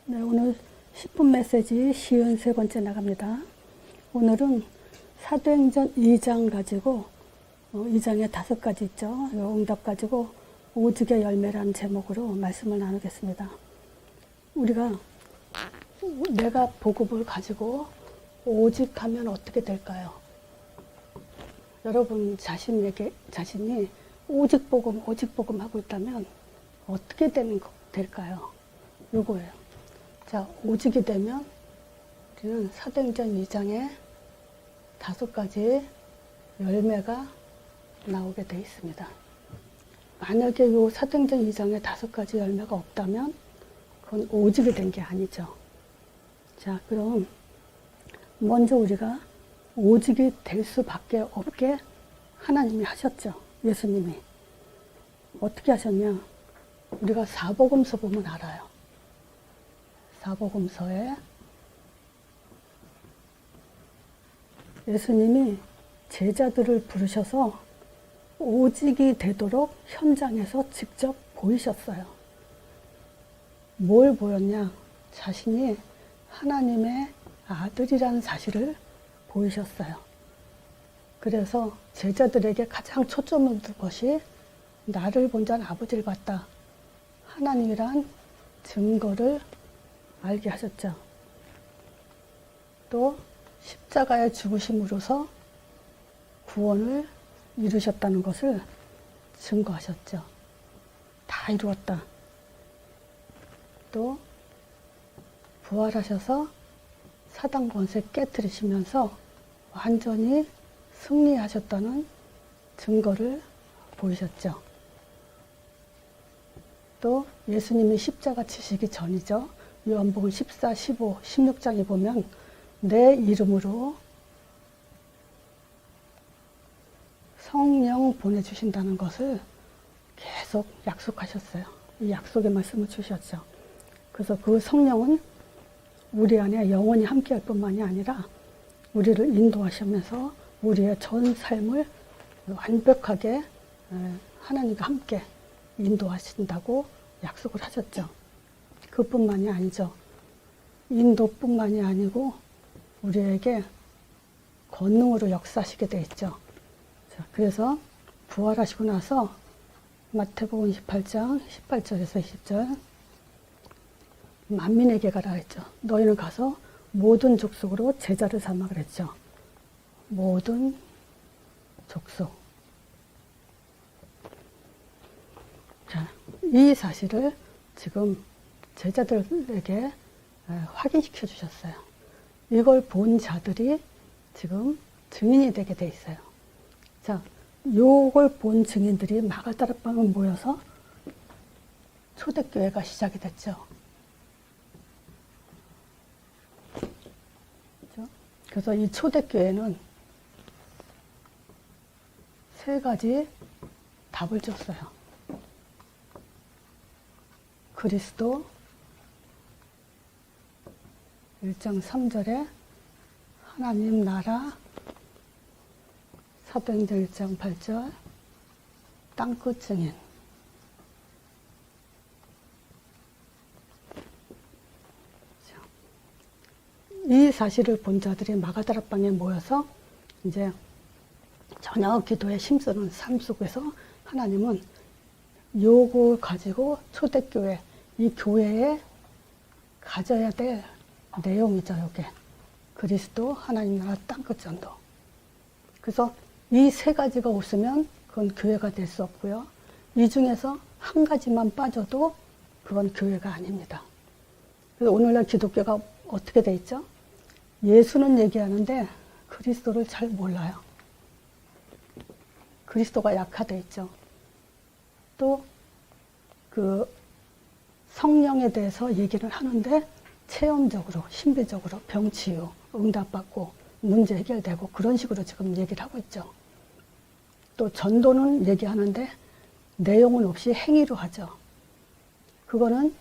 네, 오늘 10분 메시지 53번째 나갑니다. 오늘은 사도행전 2장 가지고 2장에 5가지 있죠. 응답 가지고 오직의 열매라는 제목으로 말씀을 나누겠습니다. 내가 복음을 가지고 오직하면 어떻게 될까요? 여러분 자신이 오직 복음 하고 있다면 어떻게 될까요? 요거예요. 자, 오직이 되면 우리는 사도행전 2장에 5가지 열매가 나오게 돼 있습니다. 만약에 요 사도행전 2장에 5가지 열매가 없다면 그건 오직이 된 게 아니죠. 자, 그럼 먼저 우리가 오직이 될 수밖에 없게 하나님이 하셨죠. 예수님이. 어떻게 하셨냐? 우리가 사복음서 보면 알아요. 사복음서에 예수님이 제자들을 부르셔서 오직이 되도록 현장에서 직접 보이셨어요. 뭘 보였냐? 자신이 하나님의 아들이라는 사실을 보이셨어요. 그래서 제자들에게 가장 초점을 둔 것이 나를 본 자는 아버지를 봤다. 하나님이란 증거를 알게 하셨죠. 또 십자가의 죽으심으로서 구원을 이루셨다는 것을 증거하셨죠. 다 이루었다. 또 부활하셔서 사단 권세 깨뜨리시면서 완전히 승리하셨다는 증거를 보이셨죠. 또 예수님이 십자가 치시기 전이죠. 요한복음 14, 15, 16장에 보면 내 이름으로 성령 보내주신다는 것을 계속 약속하셨어요. 이 약속의 말씀을 주셨죠. 그래서 그 성령은 우리 안에 영원히 함께할 뿐만이 아니라 우리를 인도하시면서 우리의 전 삶을 완벽하게 하나님과 함께 인도하신다고 약속을 하셨죠. 그뿐만이 아니죠. 인도뿐만이 아니고 우리에게 권능으로 역사하시게 돼 있죠. 자, 그래서 부활하시고 나서 마태복음 28장 18절에서 20절 만민에게 가라 했죠. 너희는 가서 모든 족속으로 제자를 삼아 그랬죠. 모든 족속. 자, 이 사실을 지금 제자들에게 확인시켜 주셨어요. 이걸 본 자들이 지금 증인이 되게 돼 있어요. 자, 요걸 본 증인들이 마가다락방에 모여서 초대교회가 시작이 됐죠. 그렇죠? 그래서 이 초대교회는 3가지 답을 줬어요. 그리스도 1장 3절에 하나님 나라, 사도행전 1장 8절 땅끝 증인. 이 사실을 본 자들이 마가다락방에 모여서 이제 저녁 기도에 힘쓰는 삶 속에서 하나님은 요걸 가지고 초대교회, 이 교회에 가져야 될 내용이죠, 요게. 그리스도, 하나님 나라, 땅끝 전도. 그래서 이 3가지가 없으면 그건 교회가 될 수 없고요. 이 중에서 한 가지만 빠져도 그건 교회가 아닙니다. 그래서 오늘날 기독교가 어떻게 돼 있죠? 예수는 얘기하는데 그리스도를 잘 몰라요. 그리스도가 약화돼 있죠. 또 그 성령에 대해서 얘기를 하는데 체험적으로, 신비적으로 병치유, 응답받고 문제 해결되고 그런 식으로 지금 얘기를 하고 있죠. 또 전도는 얘기하는데 내용은 없이 행위로 하죠. 그거는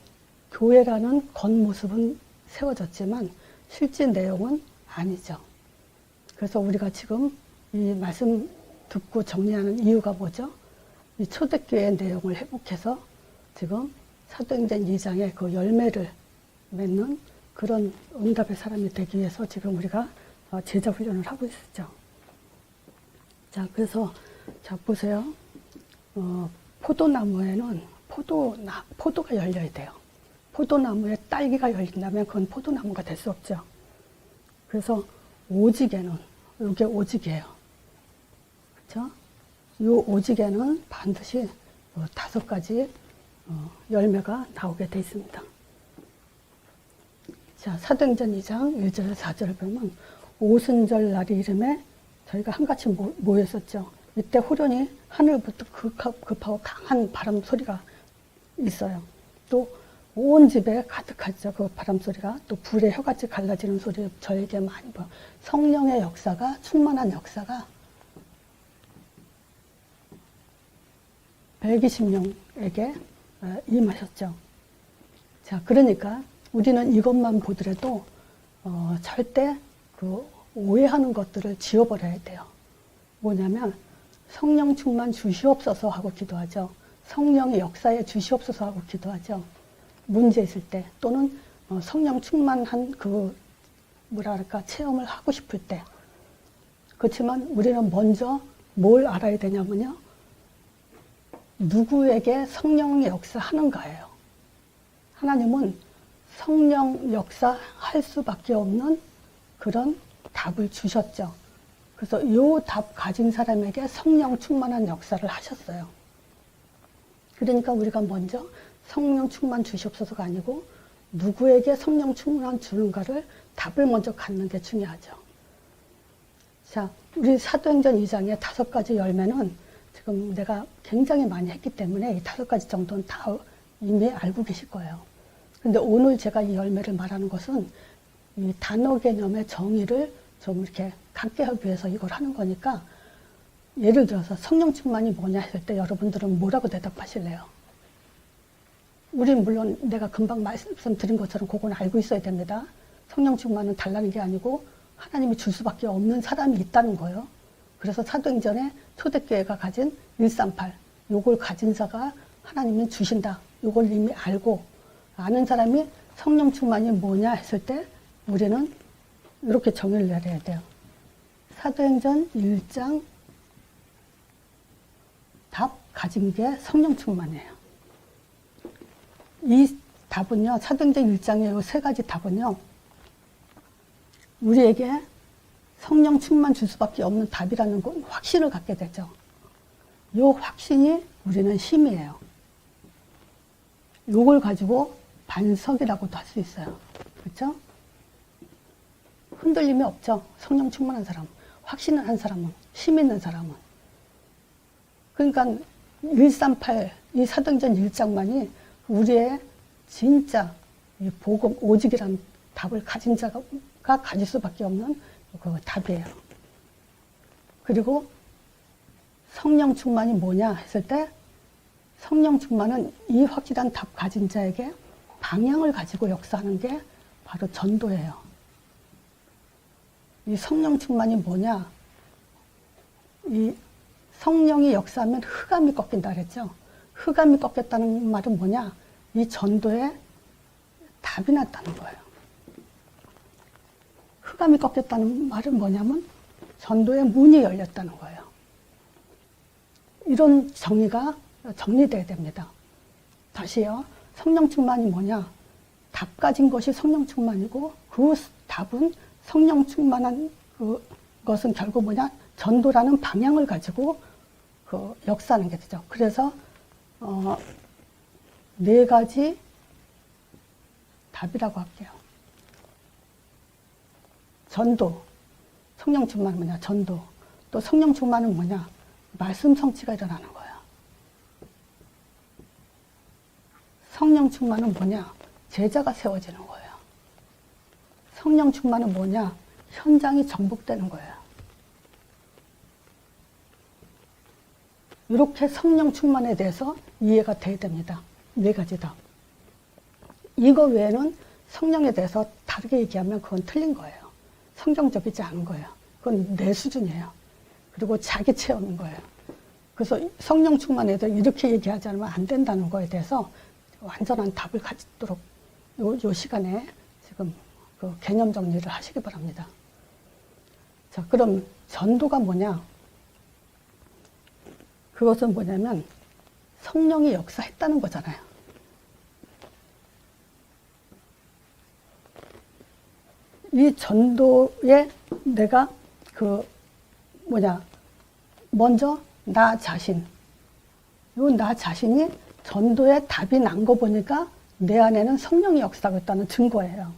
교회라는 겉모습은 세워졌지만 실제 내용은 아니죠. 그래서 우리가 지금 이 말씀 듣고 정리하는 이유가 뭐죠? 이 초대교회의 내용을 회복해서 지금 사도행전 2장의 그 열매를 맺는 그런 응답의 사람이 되기 위해서 지금 우리가 제자 훈련을 하고 있었죠. 자, 그래서 자 보세요. 포도나무에는 포도가 열려야 돼요. 포도나무에 딸기가 열린다면 그건 포도나무가 될 수 없죠. 그래서 오직에는 이게 오직이에요. 그렇죠? 이 오직에는 반드시 5가지 열매가 나오게 돼 있습니다. 자, 사도행전 2장 1절 4절을 보면 오순절 날이 이름에 저희가 한같이 모였었죠. 이때 후련히 하늘부터 급하고 강한 바람 소리가 있어요. 또 온 집에 가득하죠. 그 바람 소리가. 또 불의 혀같이 갈라지는 소리 저에게 많이 보여. 성령의 역사가, 충만한 역사가 120명에게 임하셨죠. 자, 그러니까 우리는 이것만 보더라도 절대 그 오해하는 것들을 지워버려야 돼요. 뭐냐면 성령 충만 주시옵소서 하고 기도하죠. 성령의 역사에 주시옵소서 하고 기도하죠. 문제 있을 때 또는 성령 충만한 그 체험을 하고 싶을 때. 그렇지만 우리는 먼저 뭘 알아야 되냐면요. 누구에게 성령의 역사하는가예요. 하나님은 성령 역사할 수밖에 없는 그런 답을 주셨죠. 그래서 이 답 가진 사람에게 성령 충만한 역사를 하셨어요. 그러니까 우리가 먼저 성령 충만 주시옵소서가 아니고 누구에게 성령 충만 주는가를 답을 먼저 갖는 게 중요하죠. 자, 우리 사도행전 2장의 5가지 열매는 지금 내가 굉장히 많이 했기 때문에 이 5가지 정도는 다 이미 알고 계실 거예요. 근데 오늘 제가 이 열매를 말하는 것은 이 단어 개념의 정의를 좀 이렇게 갖게 하기 위해서 이걸 하는 거니까, 예를 들어서 성령 충만이 뭐냐 했을 때 여러분들은 뭐라고 대답하실래요? 우린 물론 내가 금방 말씀드린 것처럼 그건 알고 있어야 됩니다. 성령 충만은 달라는 게 아니고 하나님이 줄 수밖에 없는 사람이 있다는 거예요. 그래서 사도행전에 초대교회가 가진 138, 요걸 가진 자가 하나님은 주신다. 요걸 이미 알고 아는 사람이 성령 충만이 뭐냐 했을 때 우리는 이렇게 정의를 내려야 돼요. 사도행전 1장 답 가진 게 성령 충만이에요. 이 답은요, 사도행전 1장의 이 3가지 답은요, 우리에게 성령 충만 줄 수밖에 없는 답이라는 건 확신을 갖게 되죠. 이 확신이 우리는 힘이에요. 이걸 가지고 반석이라고도 할 수 있어요. 그렇죠? 흔들림이 없죠. 성령 충만한 사람, 확신을 한 사람은, 힘 있는 사람은. 그러니까 138, 이 사도행전 1장만이 우리의 진짜 이 복음, 오직이라는 답을 가진 자가 가질 수밖에 없는 그 답이에요. 그리고 성령 충만이 뭐냐 했을 때 성령 충만은 이 확실한 답 가진 자에게 방향을 가지고 역사하는 게 바로 전도예요. 이 성령 충만이 뭐냐? 이 성령이 역사하면 흑암이 꺾인다 그랬죠. 흑암이 꺾였다는 말은 뭐냐? 이 전도에 답이 났다는 거예요. 흑암이 꺾였다는 말은 뭐냐면 전도의 문이 열렸다는 거예요. 이런 정의가 정리돼야 됩니다. 다시요. 성령 충만이 뭐냐? 답 가진 것이 성령 충만이고 그 답은 성령 충만한 그것은 결국 뭐냐? 전도라는 방향을 가지고 그 역사하는 게 되죠. 그래서 4가지 답이라고 할게요. 전도, 성령 충만은 뭐냐? 전도. 또 성령 충만은 뭐냐? 말씀 성취가 일어나는 거예요. 성령 충만은 뭐냐? 제자가 세워지는 거예요. 성령 충만은 뭐냐? 현장이 정복되는 거예요. 이렇게 성령 충만에 대해서 이해가 돼야 됩니다. 4가지다. 이거 외에는 성령에 대해서 다르게 얘기하면 그건 틀린 거예요. 성경적이지 않은 거예요. 그건 내 수준이에요. 그리고 자기 체험인 거예요. 그래서 성령 충만에 대해서 이렇게 얘기하지 않으면 안 된다는 거에 대해서 완전한 답을 가지도록 요 시간에 지금 그 개념 정리를 하시기 바랍니다. 자, 그럼 전도가 뭐냐? 그것은 뭐냐면 성령이 역사했다는 거잖아요. 이 전도에 내가 먼저 나 자신, 요 나 자신이 전도에 답이 난 거 보니까 내 안에는 성령이 역사하고 있다는 증거예요.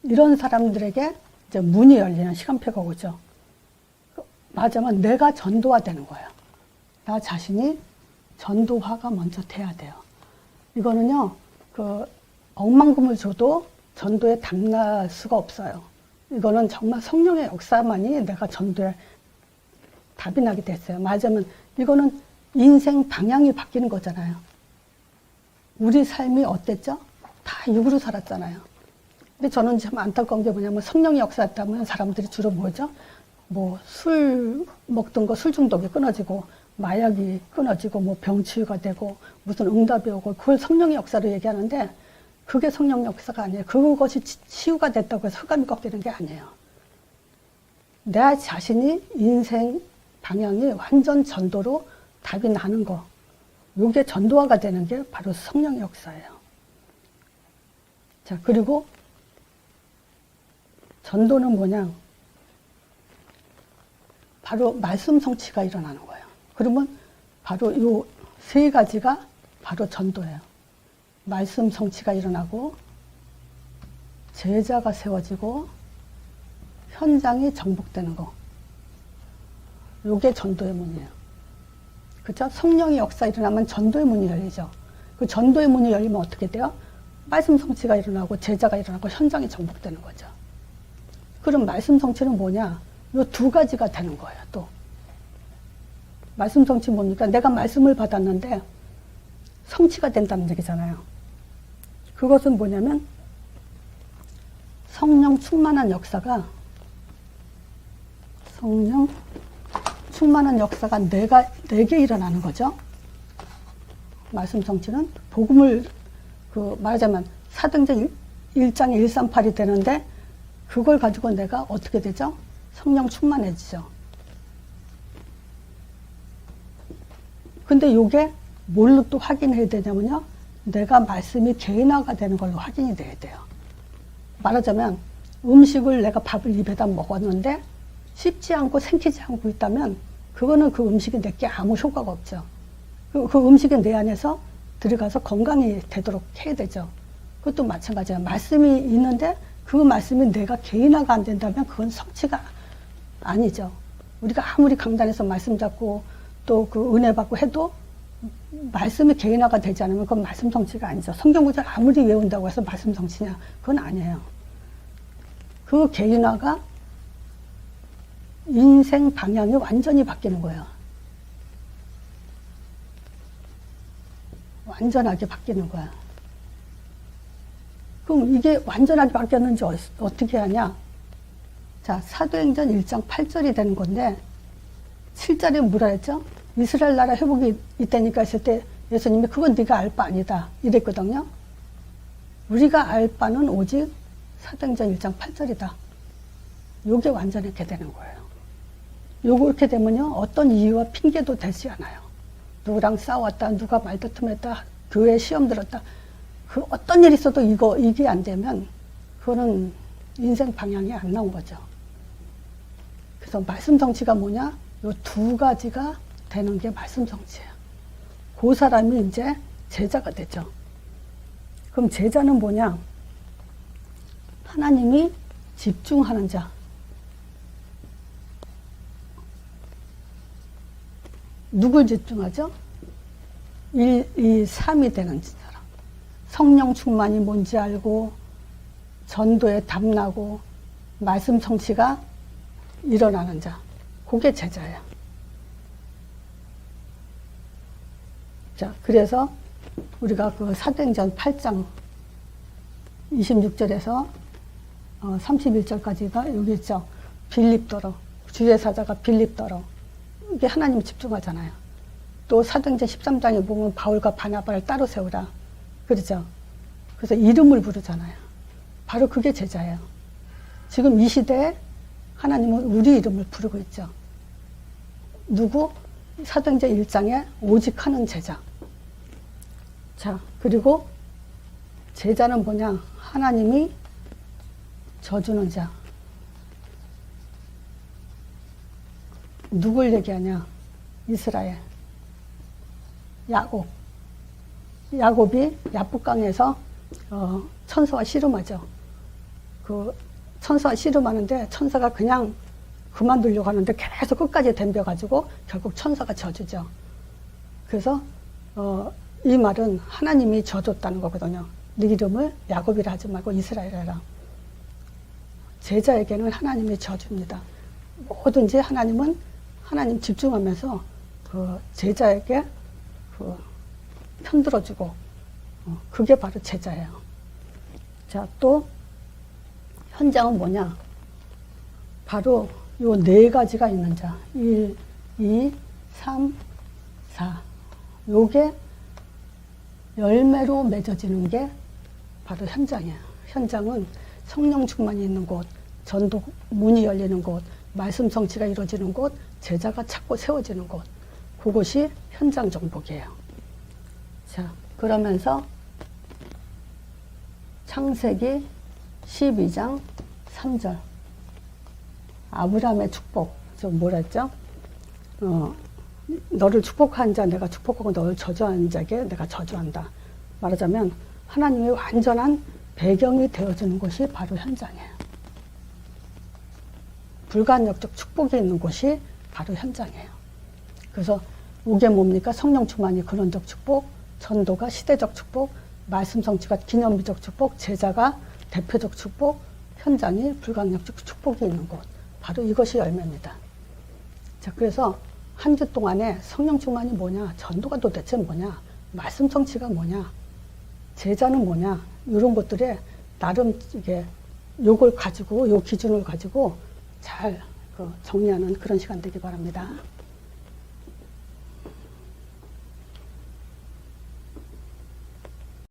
이런 사람들에게 이제 문이 열리는 시간표가 오죠. 맞으면 내가 전도화 되는 거예요. 나 자신이 전도화가 먼저 돼야 돼요. 이거는요, 억만금을 줘도 전도에 담날 수가 없어요. 이거는 정말 성령의 역사만이 내가 전도에 답이 나게 됐어요. 맞으면 이거는 인생 방향이 바뀌는 거잖아요. 우리 삶이 어땠죠? 다 육으로 살았잖아요. 근데 저는 참 안타까운 게 뭐냐면 성령의 역사였다면 사람들이 주로 뭐죠? 뭐 술 먹던 거 술 중독이 끊어지고 마약이 끊어지고 뭐 병치유가 되고 무슨 응답이 오고 그걸 성령의 역사로 얘기하는데 그게 성령 역사가 아니에요. 그것이 치유가 됐다고 해서 흑암이 꺾이는 게 아니에요. 내 자신이 인생 방향이 완전 전도로 답이 나는 거. 요게 전도화가 되는 게 바로 성령의 역사예요. 자, 그리고 전도는 뭐냐? 바로 말씀 성취가 일어나는 거예요. 그러면 바로 요 세 가지가 바로 전도예요. 말씀 성취가 일어나고 제자가 세워지고 현장이 정복되는 거. 요게 전도의 문이에요. 그렇죠? 성령의 역사 일어나면 전도의 문이 열리죠. 그 전도의 문이 열리면 어떻게 돼요? 말씀 성취가 일어나고 제자가 일어나고 현장이 정복되는 거죠. 그럼 말씀 성취는 뭐냐? 요 두 가지가 되는 거예요. 또 말씀 성취 뭡니까? 내가 말씀을 받았는데 성취가 된다는 얘기잖아요. 그것은 뭐냐면 성령 충만한 역사가 내게 일어나는 거죠. 말씀 성취는 복음을 말하자면 사도행전 1장 138이 되는데 그걸 가지고 내가 어떻게 되죠? 성령 충만해지죠. 근데 이게 뭘로 또 확인해야 되냐면요. 내가 말씀이 개인화가 되는 걸로 확인이 돼야 돼요. 말하자면 음식을 내가 밥을 입에다 먹었는데 씹지 않고 생기지 않고 있다면 그거는 그 음식이 내게 아무 효과가 없죠. 그 음식이 내 안에서 들어가서 건강이 되도록 해야 되죠. 그것도 마찬가지예요. 말씀이 있는데 그 말씀이 내가 개인화가 안 된다면 그건 성취가 아니죠. 우리가 아무리 강단에서 말씀 잡고 또 그 은혜 받고 해도 말씀이 개인화가 되지 않으면 그건 말씀 성취가 아니죠. 성경 구절 아무리 외운다고 해서 말씀 성취냐? 그건 아니에요. 그 개인화가 인생 방향이 완전히 바뀌는 거예요. 완전하게 바뀌는 거야. 그럼 이게 완전하게 바뀌었는지 어떻게 하냐? 자, 사도행전 1장 8절이 되는 건데 7절에 뭐라 했죠? 이스라엘 나라 회복이 있다니까 했을 때 예수님이 그건 네가 알 바 아니다 이랬거든요. 우리가 알 바는 오직 사도행전 1장 8절이다. 요게 완전하게 되는 거예요. 요거 이렇게 되면요. 어떤 이유와 핑계도 되지 않아요. 누구랑 싸웠다, 누가 말다툼했다, 교회 시험 들었다. 그 어떤 일이 있어도 이게 안 되면 그거는 인생 방향이 안 나온 거죠. 그래서 말씀 성취가 뭐냐? 요 두 가지가 되는 게 말씀 성취예요. 그 사람이 이제 제자가 되죠. 그럼 제자는 뭐냐? 하나님이 집중하는 자. 누굴 집중하죠? 1, 2, 3이 되는 사람. 성령 충만이 뭔지 알고 전도에 답나고 말씀 성취가 일어나는 자. 그게 제자예요. 자, 그래서 우리가 그 사도행전 8장 26절에서 31절까지가 여기 있죠. 빌립더러. 주의 사자가 빌립더러. 이게 하나님 집중하잖아요. 또 사도행전 13장에 보면 바울과 바나바를 따로 세우라. 그렇죠. 그래서 이름을 부르잖아요. 바로 그게 제자예요. 지금 이 시대에 하나님은 우리 이름을 부르고 있죠. 누구? 사도행전 1장에 오직 하는 제자. 자, 그리고 제자는 뭐냐? 하나님이 져주는 자. 누굴 얘기하냐? 이스라엘. 야곱. 야곱이 야복강에서 천사와 씨름하죠. 그 천사와 씨름하는데 천사가 그냥 그만두려고 하는데 계속 끝까지 덤벼가지고 결국 천사가 져주죠. 그래서 이 말은 하나님이 져줬다는 거거든요. 네 이름을 야곱이라 하지 말고 이스라엘이라 해라. 제자에게는 하나님이 져줍니다. 뭐든지 하나님은 하나님 집중하면서 그 제자에게 그 편들어주고 그게 바로 제자예요. 자, 또 현장은 뭐냐? 바로 요 네 가지가 있는 자. 1, 2, 3, 4. 요게 열매로 맺어지는 게 바로 현장이에요. 현장은 성령 충만이 있는 곳, 전도 문이 열리는 곳, 말씀 성취가 이루어지는 곳, 제자가 찾고 세워지는 곳. 그곳이 현장 정복이에요. 자, 그러면서 창세기 12장 3절. 아브라함의 축복. 저 뭐라 했죠? 너를 축복한 자 내가 축복하고 너를 저주한 자에게 내가 저주한다. 말하자면 하나님의 완전한 배경이 되어주는 곳이 바로 현장이에요. 불가역적 축복이 있는 곳이 바로 현장이에요. 그래서 이게 뭡니까? 성령 충만이 근원적 축복, 전도가 시대적 축복, 말씀 성취가 기념비적 축복, 제자가 대표적 축복, 현장이 불가역적 축복이 있는 곳. 바로 이것이 열매입니다. 자, 그래서 한 주 동안에 성령 충만이 뭐냐, 전도가 도대체 뭐냐, 말씀 성취가 뭐냐, 제자는 뭐냐, 이런 것들에 나름 이게 요걸 가지고, 요 기준을 가지고 잘 정리하는 그런 시간 되기 바랍니다.